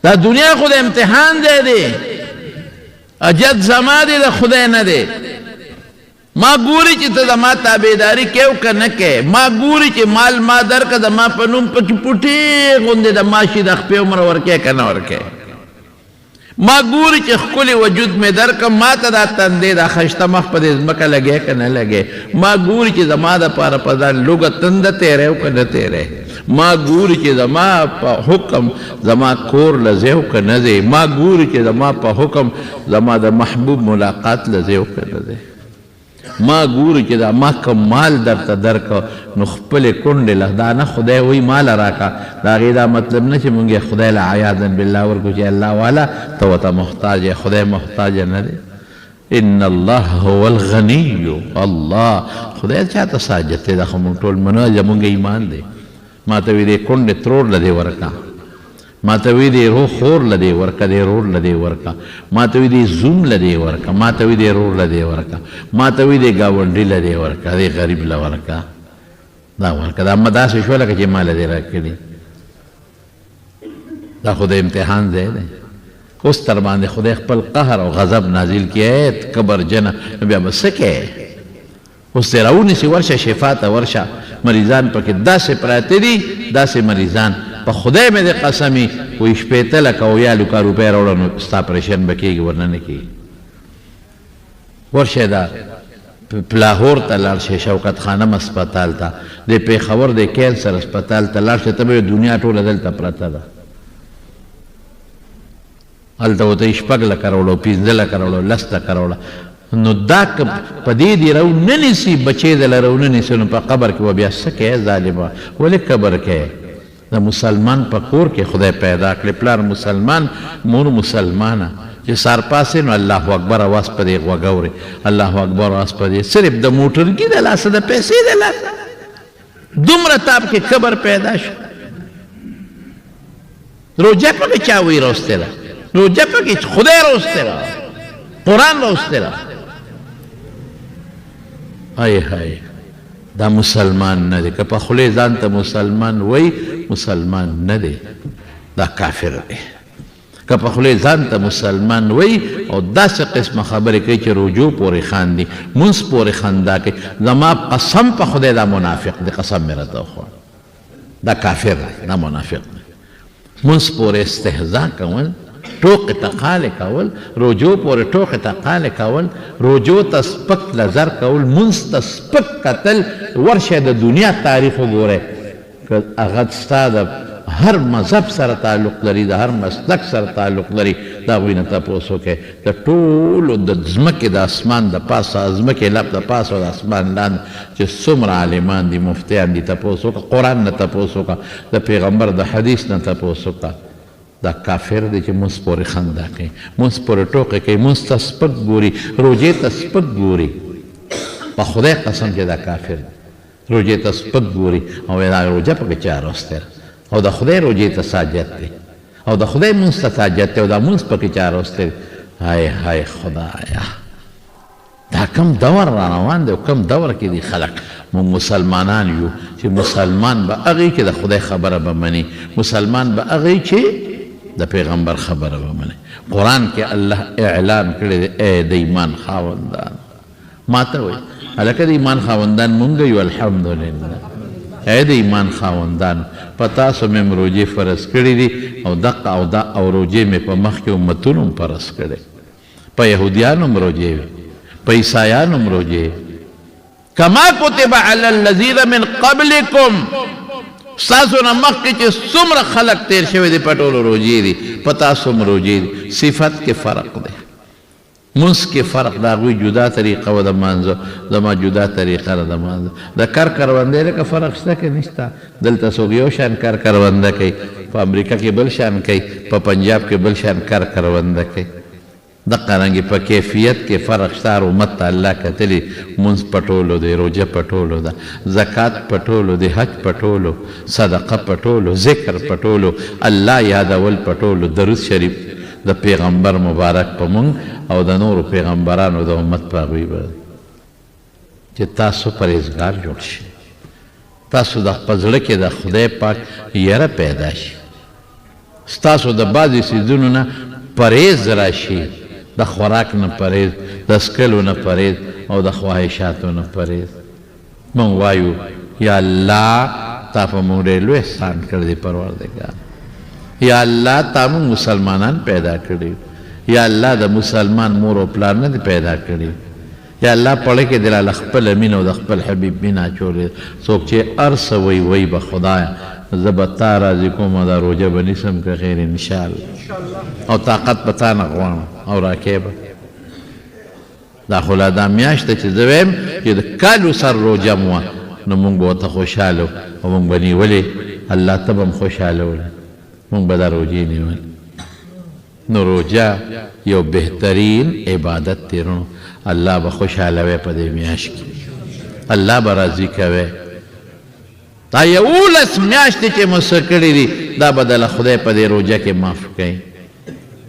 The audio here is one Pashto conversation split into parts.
دا دنیا خود امتحان دی اجد زما دی دا خدای نه دی ما ګوري چې ته زما تابعداري کوې او که نه کوې ما ګوري چې مال ما درکړه زما په نوم پکې پوټې غوندې د ماشي د خپې عمر ورکوې که نه ورکوې ما ګوري چې ښکلي وجود مې درکړه ما ته دا تندې دا ښایسته مخ په دې ځمکه لګې که نه لګې ما ګوري چې زما دپاره په ځان لوږه تنده تېری او که نه تېری ما ګوري چې زما په حکم زما کور له ځې او که نه ځې ما ګوري چې زما په حکم زما د محبوب ملاقات له ځې او که نه ځې ما ګوري چې دا ما کوم مال درته درکه نو خپلې کونډې له دا نه خدای وایي ماله راکړه د هغې دا مطلب نه چې مونږ یې خدای له عیاذا بالله ورکړو چې الله والا ته ورته محتاج یې خدای محتاجه نه دی ان الله هو الغني الله خدای چاته ساجت دی دا خو مونږ ټول منو زمونږ ایمان دی ما ته وایي دې کونډې ترور له دې ورکړه ما ته وی دی رو خور لدی ورکا دی رور لدی ورکا ما ته وی دی زوم لدی ورکا ما ته وی دی رور لدی ورکا ما ته وی دی گاونډي لدی ورکا دی غریب ل ورکا دا ورکا دا اما داسې شو لکه چې ما لدی راکړي دا خو د امتحان ځای دی اوس تر باندې خدای خپل قهر او غضب نازل کړي کبر جنه نو بیا به څه کوې اوس دې راونیسي ورشه شفا ته ورشه مریضان پکې داسې پراته دي داسې مریضان په خدای مې د قسمي وایي شپېته لکه او یا لکه روپۍ راوړه نو ستا پریشن به کېږي ورنه نه کېږي ورشه دا لاهور ته لاړ شې شوکت خانم اسپتال ته د پېښور د کینسر اسپتال ته لاړ شې ته به دنیا ټوله دلته پرته ده هلته ورته یې 6 لکه راوړه 15 لکه راوړه 10 لکه راوړه نو دا که په دې دې رو نه نیسي بچې دله رو نه نیسي نو په قبر کې به بیا څه کوې ظالمه ولې قبر کوې د مسلمان په کور کې خدای پیدا کړی پلار مسلمان مور مسلمانه چې سار پاسې نو الله اکبر اواز په دې غوږ اوري الله اکبر اواز په دې صرف د موټرګي د لاسه د پیسې د لاسه دومره تاپ کې قبر پیدا شو روجه پکې چا وی راوستله روجه پکې خدای راوستله قرآن راوستله های های دا مسلمان نه دی که په خولې ځان ته مسلمان وای مسلمان نه دی دا کافر دی که په خولې ځان ته مسلمان وای او داسې قسمه خبرې کوي چې رجوع پورې خاندي مونځ پورې خندا کوي زما قسم په خدای دا منافق دی قسم مې راته وخوړ دا کافر دی دا منافق دی مونځ پورې استهزا کول ټوقې ته قالې کول رجوع پورې ټوقې ته قالې کول رجوع ته سپک نظر کول مونځ ته سپک کتل ورشه د دنیا تاریخ وګورئ که هغه ستا د هر مذهب سره تعلق لري د هر مسلک سره تعلق لري د هغوی نه تپوس وکړئ د ټولو د ځمکې د اسمان د پاسه ځمکې لپ د پاسه او د اسمان لاندې چې څومره عالمان دي مفتیان دي تپوس وکړه قرآن نه تپوس وکړه د پیغمبر د حدیث نه تپوس وکړه دا کافر دی چې مونځ پورې خندا کوي مونځ پورې ټوقې کوي مونځ ته سپک ګوري روژې ته سپک ګوري په خدای قسم چې دا کافر دی روژې ته سپک ګوري او دا روژه پکې چا راوستل او د خدای روژې ته ساجت دی او د خدای مونځ ته ساجت دی او دا مونځ پکې چا راوستل های های خدایا دا کم دور را روان دی او کم دور کې دي خلق مونږ مسلمانان یو چې مسلمان به هغې کې د خدای خبره به مني مسلمان به هغې چې د پیغمبر خبره به مني قرآن کې الله اعلان کړی دی ای د ایمان خاوندان ما ته وایي هلکه د ایمان خاوندان مونږ یو الحمدلله ای د ایمان خاوندان په تاسو مې روژې فرض کړي دي او دقه او دا او روژې مې په مخکې امتونو هم فرض کړی په یهودیانو هم روژې وي په عیسایانو هم روژې کما کتب علی الذین من قبلکم ستاسو نه مخکې چې څومره خلق تیر شوي دي په ټولو روژې دي په تاسو هم روژې دي صفت کې فرق دی مونځ کې فرق د هغوی جدا طریقه وه د مانځه زما جدا طریقه ده د مانځه د کر کروندې لکه فرق شته که نشته دلته څوک یو شان کر کرونده کوي په امریکا کې بل شان کوي په پنجاب کې بل شان کر کرونده کوي دقه رنګې په کیفیت کې فرق شته هر امت ته الله کتلي مونځ په ټولو دی روژه په ټولو ده زکات په ټولو دی حج په ټولو صدقه په ټولو ذکر په ټولو الله یادول په ټولو درود شریف د پیغمبر مبارک په مونږ او د نورو پیغمبرانو د امت په هغوی باندې چې تاسو پرهیزګار جوړ شي تاسو د په زړه کې د خدای پاک یره پیدا شي ستاسو د بعضې څیزونو نه پرهیز راشي، د خوراک نه پرهیز، د څکلو نه پرهیز او د خواهشاتو نه پرهیز. مونږ وایو یا الله تا په مونږ ډېر لوی احسان کړی دی پروردګار. یا الله تا مونږ مسلمانان پیدا کړي، یا الله د مسلمان مور او پلار نه دی پیدا کړي. یا الله پړه کې دلاله خپل مینه او د خپل حبیب مینه اچولې. څوک چې هر څه وایي به خدایه زه به تا راضي کوم او دا روژه به نیسم که خیر انشاءالله، او طاقت به تا نه غواړم او راکې به. دا خو لا دا میاشت ده چې زه وایم چې د کالو سر روژه مو وه نو مونږ به ورته خوشحاله او مونږ به نیولې، الله ته به هم خوشحاله وله، مونږ به دا روژې نیولې. نو روژه یو بهترین عبادت دی. نو الله به خوشحالوی په دې میاشت کې، الله به راضي کوی. دا 11 میاشتې چې مو څه کړي دي دا به دله خدای په دې روژه کې معاف کوي.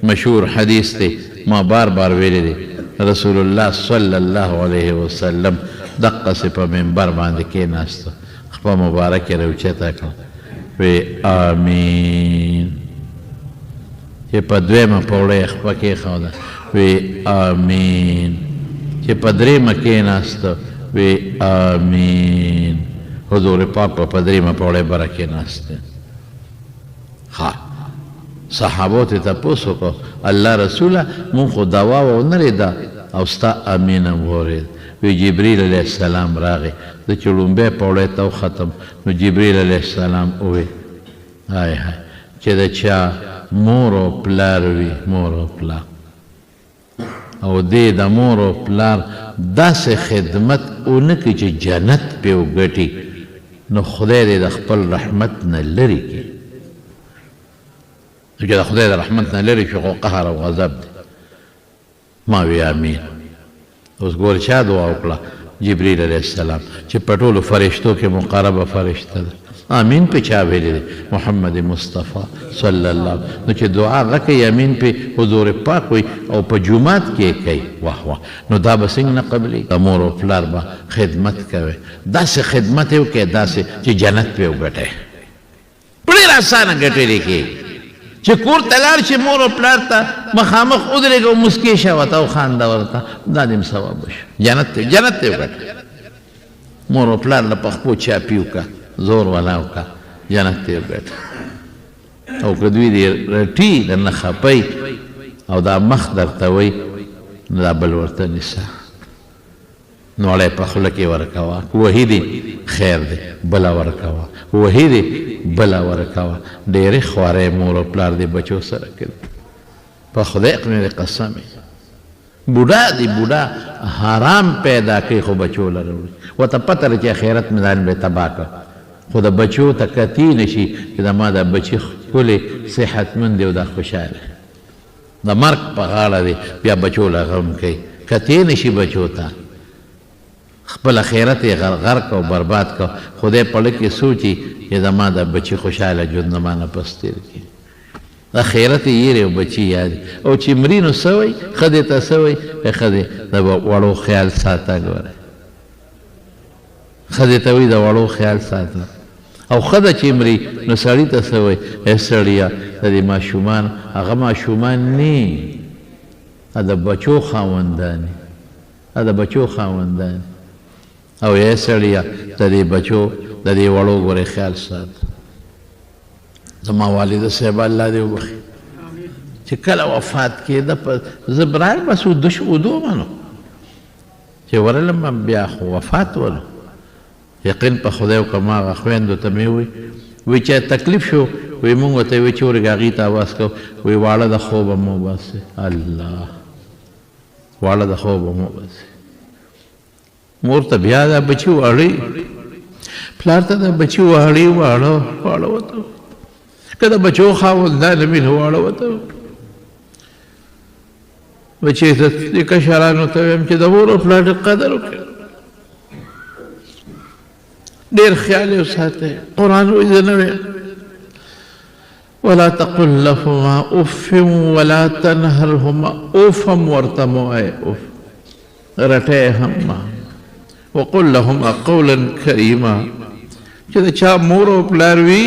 مشهور حدیث دی، ما بار بار ویلی دی، رسول الله صلی الله علیه وسلم دقسې په منبر باندې کېناسته، خپه مبارک یې راوچته کړه، وی آمین. چې په دویمه پوړه یې خپه کېښوده، وی آمین. چې په درېیمه کېناسته، وی آمین. حضور پاک په دریمه پوړه بره کېناسته. ها صحابو ته تپوس وکړو، الله رسوله مونږ خو دوا ونه لیده او ستا امین هم واورېد. وی جبریل علیه السلام راغی، زه چې لومبی پوړی ته وختم نو جبریل علیه السلام ووی های های چې د چا مور او پلار وي، مور او پلار، او دې د مور او پلار داسې خدمت ونه کړي چې جنت پې وګټي نو خدای دې د خپل رحمت نه لرې کړي. چې د خدای د رحمت نه لرې شي خو قهر او غضب دی. ما وی امین. اوس ګور چا دعا وکړه؟ جبریل علیه السلام چې په ټولو فرشتو کې مقربه فرشته ده. امین په چا ویلی دی؟ محمد مصطفی صلی الله علیه وسلم. نو چې دعا هغه کوي امین په حضور پاک وي او په جومات کې کوي، واه واه، نو دا به څنګه نه قبلېږي؟ د مور او پلار به خدمت کوي، داسې خدمت یې وکړئ داسې چې جنت پې وګټئ. په ډېر اسانه ګټلی کېږي چې کور ته لاړ شي، مور او پلار ته مخامخ ودرېږه او مسکې شه ورته او خانده ورته، دا دې هم ثواب وشو. جنت ته وګټه. مور او پلار له پخپو چاپي وکړه، زور والا وکړه، جنت ته وګټه. او که دوی دې رټي درنه خپئ او دا مخ درته وی نو دا بل ورته نیسه، نوړی په خوله کې ورکوه، وهي دې خیر دی بله ورکوه، وهي دې بله ورکوه. ډېرې خوارۍ مور او پلار دې بچو سره کوي، په خدای مې قسم بوډا دی بوډا حرام پیدا کوي خو بچو لره وړي، ورته پته ده چې آخرت میدان به یې تباه کړ، خو د بچو ته کتی نه شي چې د ما دا بچي ښکلې صحتمند دی او دا خوشحاله د مرګ په غاړه دی، بیا بچو له غم کوي، کتی نه شي بچو ته. خپل آخرت یې غرق او برباد کو. خدای په زړه کې سوچي چې زما دا بچي خوشحاله ژوند زما نه پس تېر کړي. آخرت یې یېرې او بچي یادې، او چې مري نو څه وایي؟ ښځې ته څه وایي؟ ښځې د وړو خیال ساته، ګوره ښځې ته وایي د وړو خیال ساته. او ښځه چې مري نو سړي ته څه وایي؟ ای سړیه د دې ماشومان، هغه ماشومان نه، د بچو خاوندان، د بچو خاوندان. او ای سړیه د دې بچو د دې وړو ګورې خیال ساته. زما والده صاحب الله دې وبخي چې کله وفات کېده زه برای بس ودو منو چې ورلم بیا خو وفات ولو. یقین په خدای وکړه، ما هغه خویندو ته مې وی چې تکلیف شو، وی مونږ ورته وی چې ورږه هغې ته اواز کو، وی واړه د خوبه مو باسې، الله واړه د خوبه مو باسې. مور ته بیا دا بچي واړی، پلار ته دا بچي واړی، واړه ورته که د بچو خاوندان مې نو واړه ورته بچي ته دې کشرانو ته ویم چې د مور او پلار قدر وکړه، ډېر خیال یې وساتئ. قرآن وایي زه نه ویم ولا تقل لهما اف ولا تنهرهما، اوف هم ورته مه وایه، اوف رټی هم مه. وقل لهما قولا کریما، چې د چا مور او پلار وي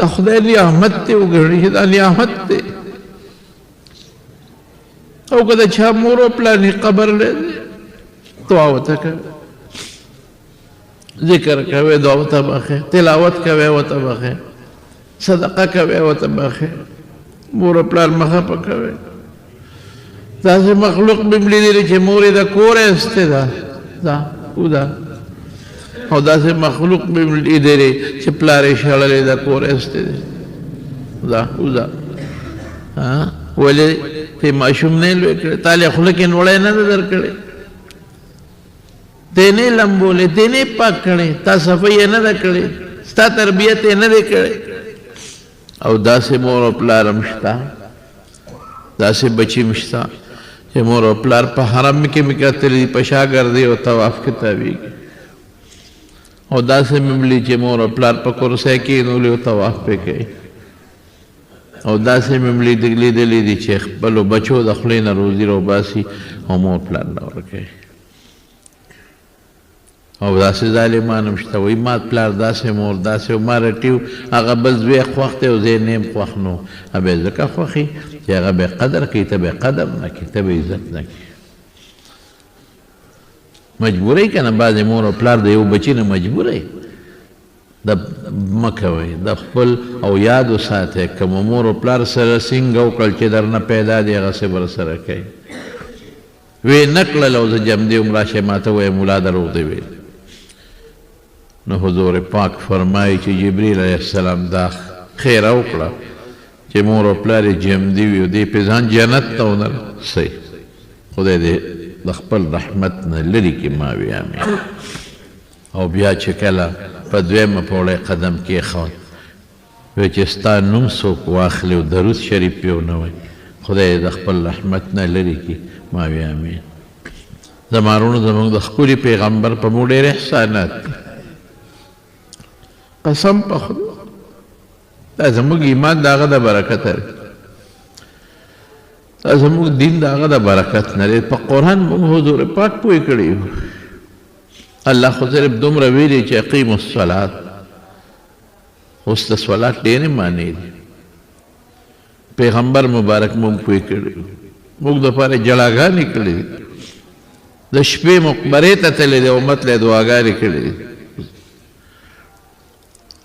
دا خدای نعمت تے وګڼي دا نعمت تے او که دا چا مور و پلانی قبر لے دے دعا وتا کوي ذکر کوي دعا وتا بخې تلاوت کوي وتا بخې صدقه کوي وتا بخې مور و پلان مخه په کوي داسې مخلوق مې لیدلی چې مور یې د کوره ایستې ده او داسې مخلوق مې لیدلی چې پلار یې شړلی د کوره ایستې ده ولې ته ماشوم نه لوی کړی تا له خوله کې نوړی نه ده درکړی ته نه لمبولې ته نه پاک کړی تا صفایي یې نه ده کړې ستا تربیت یې نه دی کړی او داسې مور او پلار هم شته داسې بچي هم شته چې مور او پلار په حرم کې مې کتلي په شا ګرځي او طواف کې تاویږي او داسې مې ملي چې مور او پلار په کرسۍ کښېنولي او طواف پې کوي او داسې مې لیدلي دي چې خپلو بچو د خولې نه روزي راوباسي او مور پلار نه ورکوي او داسې ظالمان هم شته وایي ما پلار داسې مور داسې ما رټي هغه بل زوی خوښ دی او زه یې نه یم خوښ نو به یې ځکه خوښي چې هغه به قدر کوي ته به قدر نه کوي ته به عزت نه کوي مجبوری که نه بعضې مور او پلار د یو بچي نه مجبوری د مه کوئ د خپل او یاد وساتئ که مو مور او پلار سره سینګ وکړل چې در نه پیدا دی هغسې به سره کوي وی نه کړل او زه جمدي وم راشئ ما ته وایي ملا دروغ دی ویل نو حضور پاک فرمایي چې جبریل علیه السلام دا خیره وکړه چې مور او پلار یې جمدي وي او دی پې ځان جنت ته ونه رسوي خدای دې د خپل رحمت نه لرې کړي ما وي امین او بیا چې کله په دویمه پوړی قدم کېښود وی چې ستا نوم څوک واخلي او درود شریف پې ونه وایي خدای د خپل رحمت نه لرې کړي ما وي امین زما وروڼو زموږ د ښکلي پیغمبر په مو ډېر احسانات دي قسم په خدای دا زموږ ایمان د هغه د برکت دی دا زموږ دین د هغه د برکت نه دی په قرآن موږ حضور پاک پوه کړي یو الله خو صرف دومره ویلي چې اقیموا الصلات اوس د صلات ډېرې معنی دي پیغمبر مبارک موږ پوه کړي موږ دپاره جړاګانې کړي دي د شپې مقبرې ته تللی دی امت له دعاګانې کړي دي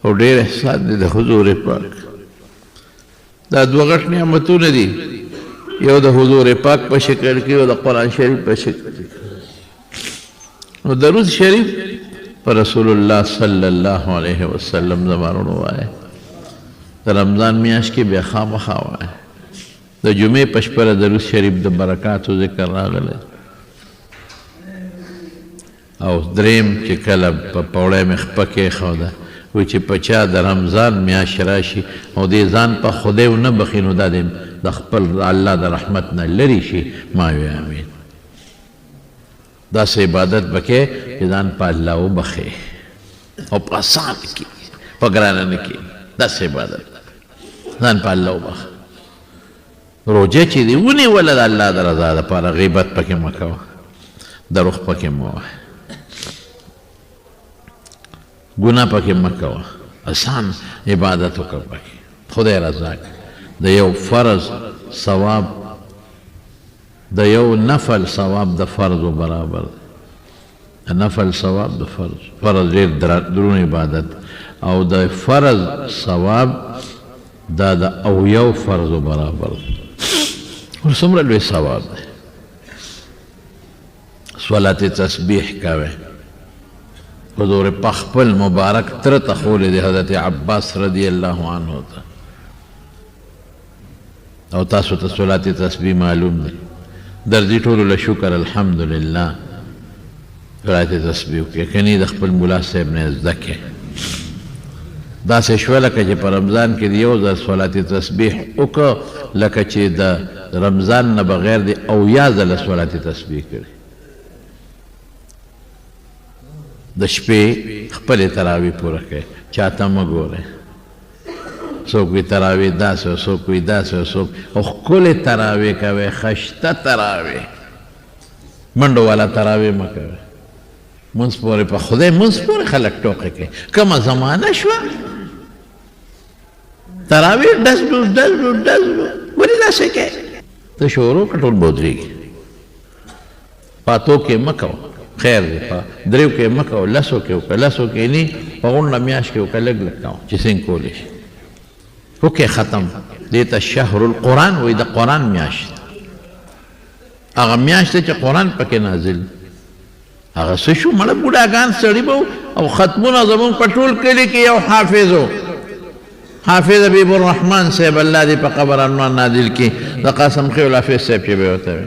او ډېر احسان دی د حضور پاک دا دوه غټ نعمتونه دي یو د حضور پاک په شکل کې او د قرآن شریف په شکل کې نو درود شریف پر رسول الله صلی الله علیه وسلم زما وروڼو وایه د رمضان میاشت کې بیا خامخا وایه د جمعې په شپه درود شریف د برکاتو ذکر راغلی او دریم چې کله په پوړی مې خپه کېښوده وی چې په چا د رمضان میاشت راشي او دې ځان په خدای ونه بخي نو دا د خپل الله د رحمت نه لرې شي ما وی امین داسې عبادت وکړې چې ځان په الله وبخې او په اسان کې په ګرانه نه کې داسې عبادت ځان په الله وبخې روژه چې دې ونیوله د الله د رضا دپاره غیبت پکې مه کوه دروغ پکې مه وایه ګناه پکې مه کوه اسان عبادت وکړه پکې خدای رضا د یو فرض ثواب د یو نفل ثواب د فرضو برابر د نفل ثواب د فرض ډېر درون عبادت او د فرض ثواب دا د اویو فرضو برابر ور څومره لوی ثواب دی صلات تسبیح کوئ حضور په خپل مبارک تره ته ښولی دی حضرت عباس رضی الله عنه ته او تاسو ته صلات تسبیح معلوم دی درځي ټولو له شکر الحمدلله صلات تسبیح وکړئ که نه د خپل ملا صاحب نه زده کړئ داسې شوه لکه چې په رمضان کې د یو ځل صلات تسبیح وکړه لکه چې د رمضان نه بغیر د اویا ځله صلات تسبیح کړي د شپې خپلې تراویح پوره کړئ چاته مه ګورئ څوک وي تراویح داسې او څوک وي داسې او څوک او ښکلې تراویح کوئ خشته تراویح منډو والا تراویح مه کوئ منځ پورې په خدای منځ پورې خلک ټوقې کوي کومه زمانه شوه تراویح ډزلو ولې داسې کوې ته شروع کړه ټول به ودرېږي پاتو کې مه کوه خیر دی په دریو کې مه کوه لسو کې وکړه لسو کې نه په غونډه میاشت کې وکړه لږ لږ کوه چې څنګه کولی شي وکې ختم دې ته شهر القرآن وایي د قرآن میاشت هغه میاشت چې قرآن پکې نازل هغه څه شو مړه بوډاګان سړي به او ختمونه زمونږ په ټول کلي کې یو حافظ و حافظ حبیب الرحمن صاحب الله دې په قبر انوار نازل کړي د قاسم خیل حافظ صاحب چې به ورته وي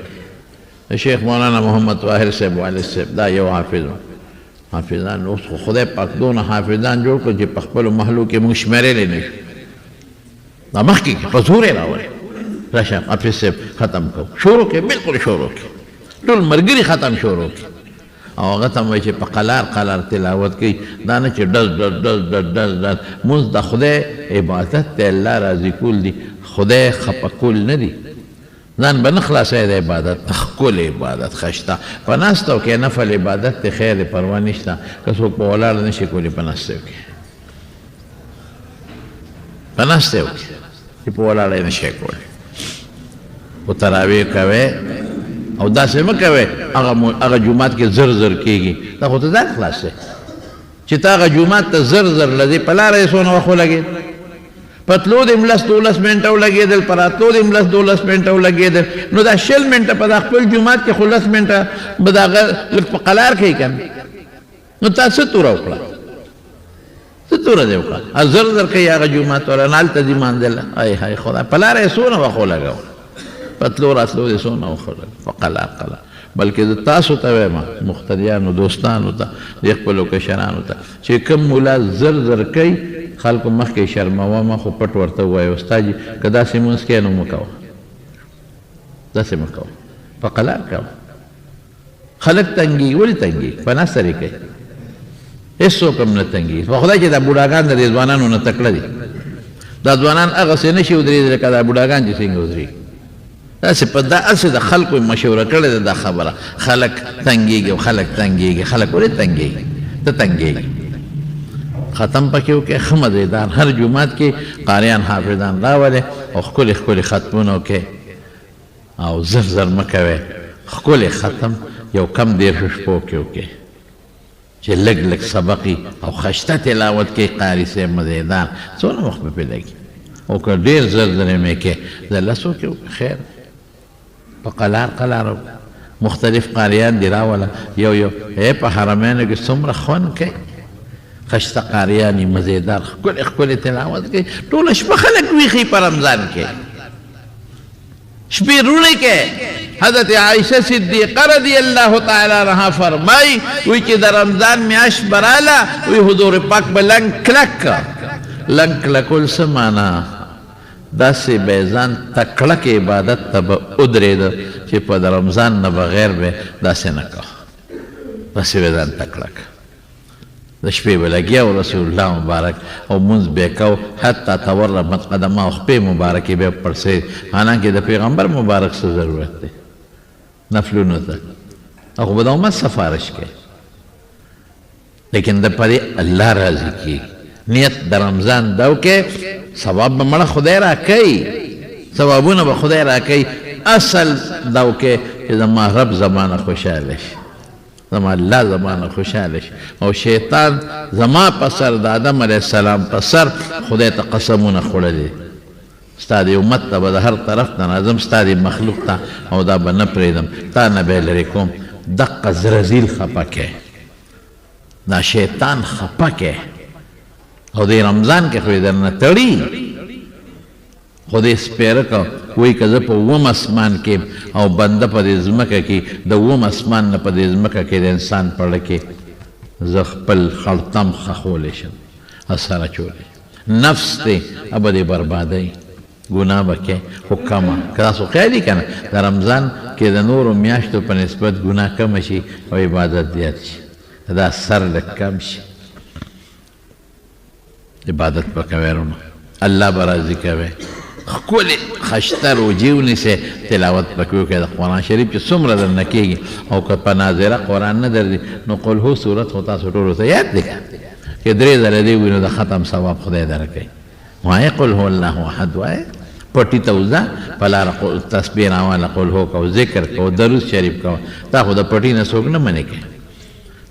د شیخ مولانا محمد طاهر صاحب والد صاحب دا یو حافظ و حافظان اوس خو خدای پاک دونه حافظان جوړ کړل چې په خپلو محلو کې موږ شمېرلی نه شو دا مخکې په زور یې راوړی راشه حافظ صاحب ختم کوو شروع کې بلکل شروع کې ټول ملګري ختم شروع کې او هغه ته وایي چې په قلار تلاوت کوي دا نه چې ډز مونځ د خدای عبادت دی الله راضي کول دي خدای خفه کول نه دي ځان به نه خلاصوي د عبادت ښکلی عبادت ښه شته په ناستو کې نفل عبادت دی خیر دی پروا نشته که څوک په ولاړ نه شي کولی په ناستو کې په ناستو کې چې په ولاړ یې نه شي کولی خو تراویح کوئ او داسې مه کوئ هغه جومات کې زر کېږي دا خو ته ځان خلاص دی چې ته هغه جومات ته زر لځې په لاره یې څونه وخت ولګېد په تلو دې 10-12 منټه ولګېدل په راتلو دې 10-12 منټه ولګېدل نو دا 20 منټه په دا خپل جومات کې خو 10 منټه به د هغه لږ په قلار کوي که نو تا څه توره وکړه څه توره دې وکړه زر کوي هغه جومات والا نه هلته دې مانځله ای های خدای په لاره یې څونه وخت ولګول پتلو راتلو دې څونه وخوړل په قلار بلکې زه تاسو ته وایم مقتدیانو دوستانو ته د خپلو کشرانو ته چې کوم مولا زر کوي خلکو مخکې شرموه مه خو پټ ورته ووایه استاد جي که داسې مونځ کوې نو مه کوه داسې مه کوه په قلار کوه خلک تنګېږي ولې تنګېږي په نثر یې کوي هېڅوک هم نه تنګېږي په خدای چې دا بوډاګان د دې ځوانانو نه تکړه دي دا ځوانان هغسې نه شي ودرېدلی لکه دا بوډاګان چې څنګه ودرېږي داسې په داسې د خلکو مشوره کړې ده دا خبره خلک تنګېږي او خلک تنګېږي خلک ولې تنګېږي ته تنګېږي ختم پکې وکړئ ښه مزېدار هر جومات کې قاریان حافظان راولئ او ښکلي ښکلي ختمونه وکړئ او زر مه کوئ ښکلي ختم یو کم 10 شپو کې وکړئ چې لږ سبق او خشته تلاوت کوي قاري صاحب مزېدار څونه وخت به پې لګي او که ډېر زر یې مې کې د لسو کې وکړه خیر په قلار مختلف قاریان دي راوله یو په حرمینو کې څومره خوند کوي خشته قاریان یې مزېدار ښکلې تلاوت کوي ټوله شپه خلک ویښي په رمضان کې شپې روڼې کې حضرت عائشہ صدیقہ رضی اللہ تعالی عنہا فرمائی وی چې د رمضان میاشت براله وی حضور پاک به لنګ کلکول څه معنا داسې به ځان تکړه کې عبادت ته به ودرېده چې په د رمضان نه بغیر به داسې نه کوه داسې به ځان تکړه که د شپې به لګیا و رسول الله مبارک او مونځ به یې کو حتی تورمت قدمه خپې مبارکې به یې پړسېد حالانکې د پیغمبر مبارک څه ضرورت دی نفلونو ته او خو به د امت سفارش کوي لیکن د پدې الله راضي کېږي نیت د رمضان دا وکړئ ثواب به مړه خدای راکوي ثوابونه به خدای راکوي اصل دا وکړئ چې زما رب زمانه خوشحاله شي زما الله زمانه خوشحاله شي او شیطان زما په سر د آدم علیه السلام په سر خدای ته قسمونه خوړلي ستا د امت ته به د هر طرف نه راځم ستا د مخلوق ته او دا به نه پرېږدم تا نه به یې لرې کوم دقه زرزیل خفه کې دا شیطان خفه کې او د رمضان کې خو یې درنه تړي خو دې سپېره که وایي که زه په اووم اسمان کې او بنده په دې ځمکه کې د اووم اسمان نه په دې ځمکه کې د انسان په زړه کې زه خپل خړتم خښولی شم اثر اچولی نفس دی ابه دې بربادوي ګناه به کوې خو کمه که تاسو خیال دي که نه د رمضان کې د نورو میاشتو په نسبت ګناه کمه شي او عبادت زیات شي دا سر لږ کم شي عبادت به کوئ رونو الله به راضي کوئ ښکلې خشته روجې ونیسئ تلاوت به کوئ د قرآن شریف چې څومره درنه کېږي او که په ناظره قرآن نه درځي نو قل هو صورت خو تاسو ټولو ته یاد دی که 3 ځله دې ووایي نو د ختم ثواب خدای درکوي وایه قل هو الله احد وایه پټی ته وځه په لاره تسبیح راواله قل هو کو ذکر کو درود شریف کو تا خو د پټی نه څوک نه منې کوي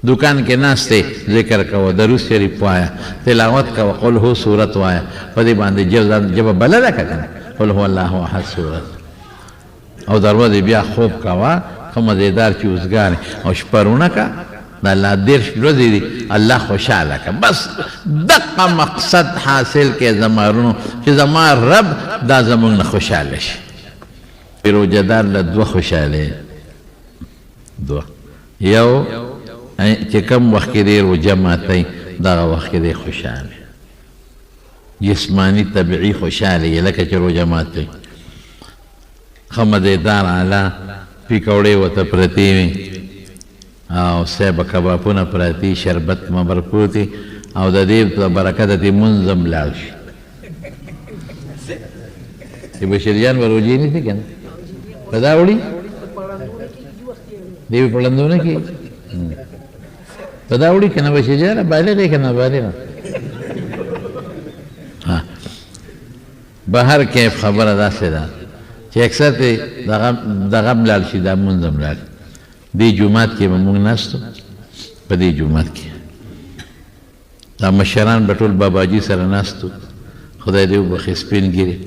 دکان کې ناستې ذکر کو درود شریف وایه تلاوت کو قل هو سورت وایه په دې باندې جبه بلده که کنه قل هو الله احد سورت او دروازې بیا خوب کوه ښه مزېدار چې اوزګارې او شپرونه که د الله دېرش ورځې دي الله خوشحاله که بس دقه مقصد حاصل کې زما چې زما رب دا زمونږ نه خوشحاله شي روژهدار له دوه خوشحالۍ دوه یو چې کم وخت کې دی روژه ماتی دغه وخت کې دی خوشحاله جسمانی طبیعي خوشحاله لکه چې روژه ماتی ښه مزېدار اعلی پیکوړې ورته پرتې وي او سیبه کبابونه پراتی شربت مبر پروتي او د دې په برکت دې منظم لاړ شي چې بشریان به روژې نیسي که نه په دا وړي دې په لندونه کې په دا وړي که نه بشریانه بالغې که نه بالغه بهر کیف خبره داسې ده چې اکثر ته دغه هم لاړ شي دا منظم لاړ دې جومات کې به موږ ناستو په دې جومات کې دا مشران به ټول باباجي سره ناستو خدای دې وبخښي سپین ګیري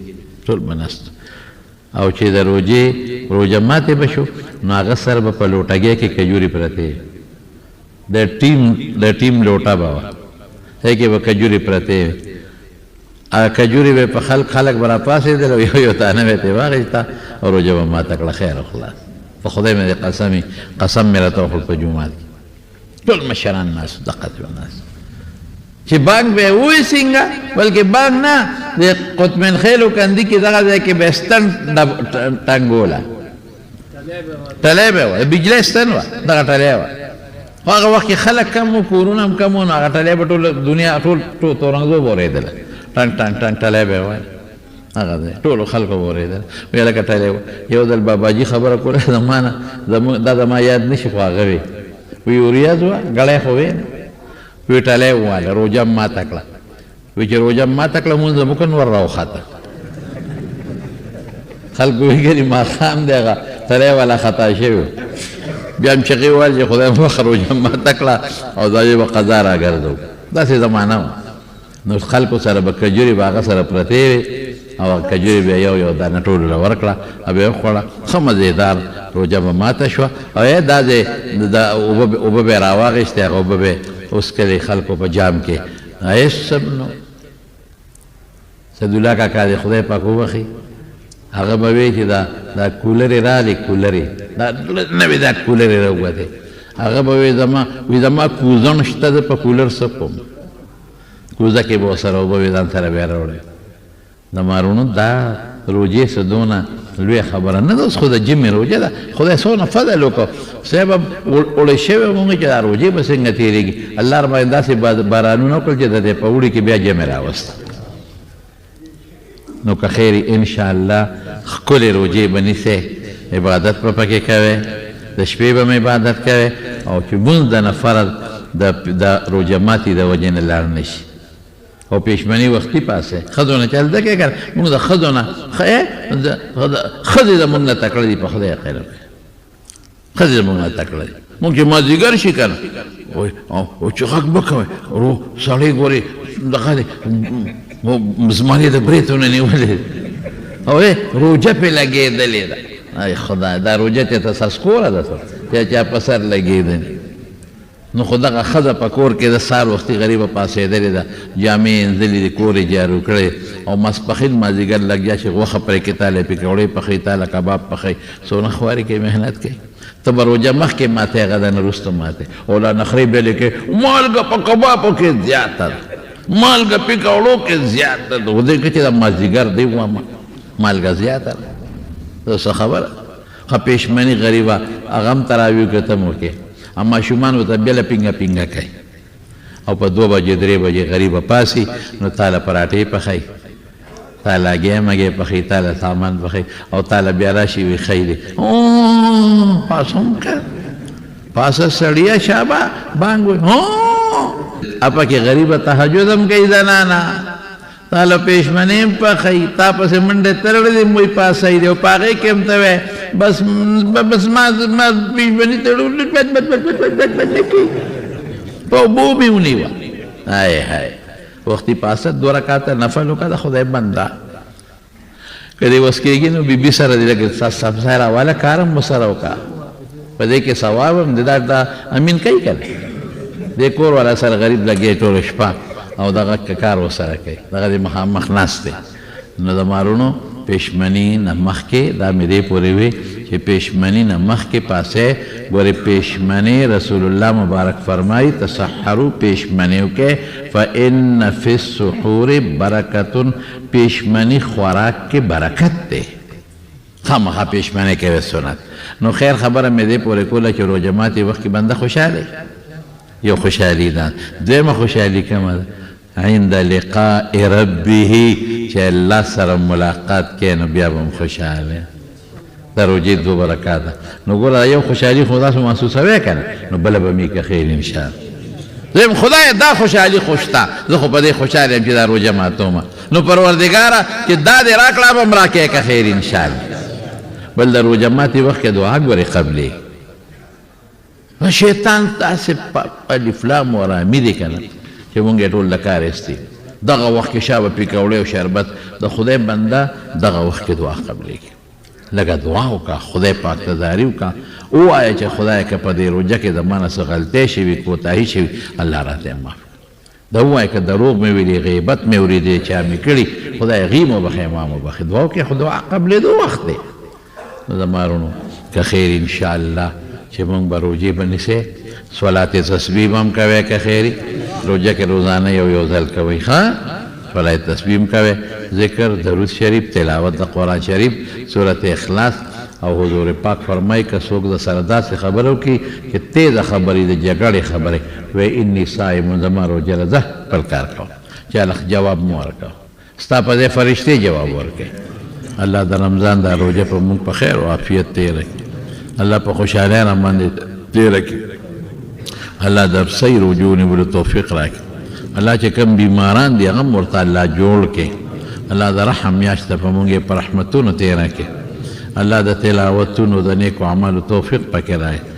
ټول به ناستو او چې د روژه ماتې به شو نو هغه سره به په لوټګۍ کې کجوري پرتې د ټیم لوټه به وه هغې کې به کجوري پرتې کجوري به په خلک به راپاڅېدل او یو دانه به یې ترې واخېسته او روژه به ماته کړه خیر او خلاص په خدای مې قسم مې راته وخوړ په جومات کې ټول مشران ناست دقت به ناست چې بانک به یې ووایي څنګه بلکې بانک نه د قطب خیلو کندي کې دغه ځای کې به ستن ټنګوله ټلی به وه د بجلی ستن وه دغه ټلی وه خو هغه وخت کې خلک کم وو کورونه هم کم وو نو هغه ټلی به ټول دنیا ټول تورنګزو به اورېدله ټنګ ټنګ ټنګ ټلی به یې وایي هغه دی ټولو خلکو به اورېدل ویې لکه ټلی وه یو ځل باباجي خبره کوله زما نه دا زما یاد نه شي خو هغه وی وی وریځ وه ګړی خو وی وی ټلی وواله روژه م ماته کړه وی چې روژه م ماته کړه مونځ مو که نور راوخته خلکو وی ګري ماښام دی هغه ټلی والا خطا شوي بیا هم چغې وویل چې خدای مخ روژه م ماته کړه او دا یې به قضا راګرځو داسې زمانه وه نو خلکو سره به کجوري به هغه سره پرتې وې او کجوري به یو دانه ټولو له ورکړه او به یې وخوړه ښه مزېدار روژه به ماته شوه او دا ځای اوبه به یې راواخېستې هغه اوبه به اوس کلي خلکو په جام کې ایسم نو سیدالله کاکا دې خدای پاک وبخي هغه به وایي چې دا کولرې رالې کولرې دا نوې دا کولرې راووتې هغه به وایي زما کوزن شته ده په کولر څه کوم کوزه کې به ورسره اوبه وي ځان سره بیا راوړی د مارونو دا روژې څه دونه لویه خبره نه ده اوس خو د جمې روژه ده خدای څونه فضل وکړو صاحب اوړی شوی مونږ چې دا روژې به څنګه تېرېږي الله رباندې داسې بارانونه وکړل چې د دې په اوړي کې بیا جمې راوسته نو که خیر انشاءالله ښکلې روژې به نیسئ عبادت به پکې کوئ د شپې به م عبادت کوئ او چې مونځ د نه فرض د روژه ماتې د وجې نه لاړ نه شي او پېشمني وختي پاسئ ښځو نه چل ده کوي که مونږ د ښځو نه ښځې زمونږ نه تکړه دي په خدای خیر وکړي ښځې زمونږ نه تکړه دي مونږ چې مازدیګر شي که نه او چې غږ مه کوئ سړی ګورې دغه دی زمانې د برېتونه نیولې او روژه پې لګېدلې ده ای خدای دا روژه چې ته سسکوره ده چا په سر لګېدلې نو خو دغه ښځه په کور کې د سهار وختي غریبه پاڅېدلې ده جامې یې انځلې دي کور یې جارو کړی او ماسپښین مازدیګر لګیا چې غوښه پرې کې تاله پکوړې پخوي تاله کباب پخوي څونه خوارې کوي محنت کوي ته به روژه مخکې ماتې هغه ده نه وروسته ماتې او لا نخرې بېلې کوي مالګه په کبابو کې زیاته ده مالګه پکوړو کې زیاته ده خو دې کې چې د مازدیګر دی واما مالګه زیاته ده څه خبره ښه پېشمني غریبه هغه هم تراویح کې ته م وکړې اما شومان ورته بېله پینګه پینګه کوي او په 2 بجې 3 بجې غریبه پاسي نو تاله پراټې پخوي تاله هګۍ مګۍ پخوي تاله سامان پخوي او تاله بیا راشي وي خیرې پاس هم که پاسه سړیه شابه بانګ وایي اپا کې غریبه تهجد هم کوي زنانه تاله پېشمنۍ پخوي تا پسې منډې تړلې دي موی پاسوي دی او په هغې کې هم ته وایې بس ما پېشمنۍ تړلې په اوبو مې ونیوه هاي هاي وختي پاسه 2 رکعته نفل وکړه د خدای بنده که دې وس کېږي نو بیبي سره دې لږ سبزی راواله کار هم ورسره وکړه په دې کې ثواب هم دی دا امین کوي که نه دې کور والا سره غریب لګیا ټوله شپه او دغه کار ورسره کوي دغه دې مخامخ ناست دی نو د مارونو پېشمني نه مخکې دا مې دې پورې وي چې پېشمني نه مخکې پاسې ګورې پېشمني رسول الله مبارک فرمایي تسحرو پېشمني وکړئ فإن فی السحور برکتون پېشمني خوراک کې برکت دی خامخا پېشمني کوي سنت نو خیر خبره مې دې پورې کوله چې روژه ماتې وخت کې بنده خوشحاله یو خوشحالي ده دویمه خوشحالي کومه ده عند لقاء ربه چې الله سره ملاقات کوي نو بیا به هم خوشحاله د روژې 2 برکاته نو ګوره یو خوشحالي خو داسې محسوسوې که نه نو بله به مې که خیر انشاءالله زم خدای دا خوشحالي خو شته زه خو په دې خوشحاله یم چې دا روژه ماتومه نو پروردګاره چې دا دې راکړه به هم راکړې که خیر انشاءالله بل د روژه ماتې وخت کې دعا ګورې قبلې شیطان تاسې الف لام و رامي دی که نه چې مونږ یې ټول د کار ایستي دغه وخت کې شابه پیکوړی او شربت د خدای بنده دغه وخت کې دعا قبلېږي لږه دعا وکړه خدای پاک ته زاري وکړه ووایه چې خدای که په دې روژه کې د ما نه څه غلطۍ شوي کوتاهي شوي الله راته معاف کړه دا ووایه که دروغ مې ویلي غیبت مې اورېدی چا مې کړي خدای غیم وبخښي ما وبخښي دعا وکړې خو دعا قبلېدو وخت دی نو د مارونو که خیر انشاءالله چې مونږ به روژې به نیسئ صلات تسبیح به هم کوئ که خیري روژه کې روزانه یو ځل کوئ ښه صلات تسبیح هم کوئ ذکر درود شریف تلاوت د قرآن شریف صورت اخلاص او حضور پاک فرمایي که څوک د سره داسې خبره وکړي چې تیزه خبرې د جګړې خبرې وایي انی صائم زما روژه ده ځه خپل کار کوه چې هلک جواب مو ورکوه ستا په ځای فرشتې جواب ورکوي الله د رمضان دا روژه په مونږ په خیر او عافیت تېره کړي الله په خوشحالۍ را باندې تېره کړي الله د صحیح رجوع نیولو توفیق راکړي الله چې کوم بیماران دي هغه هم ورته الله جوړ کړي الله د رحم میاشت ته په مونږ یې په رحمتونو تېره کړي الله د تلاوتونو د نیکو اعمالو توفیق پکې راکړي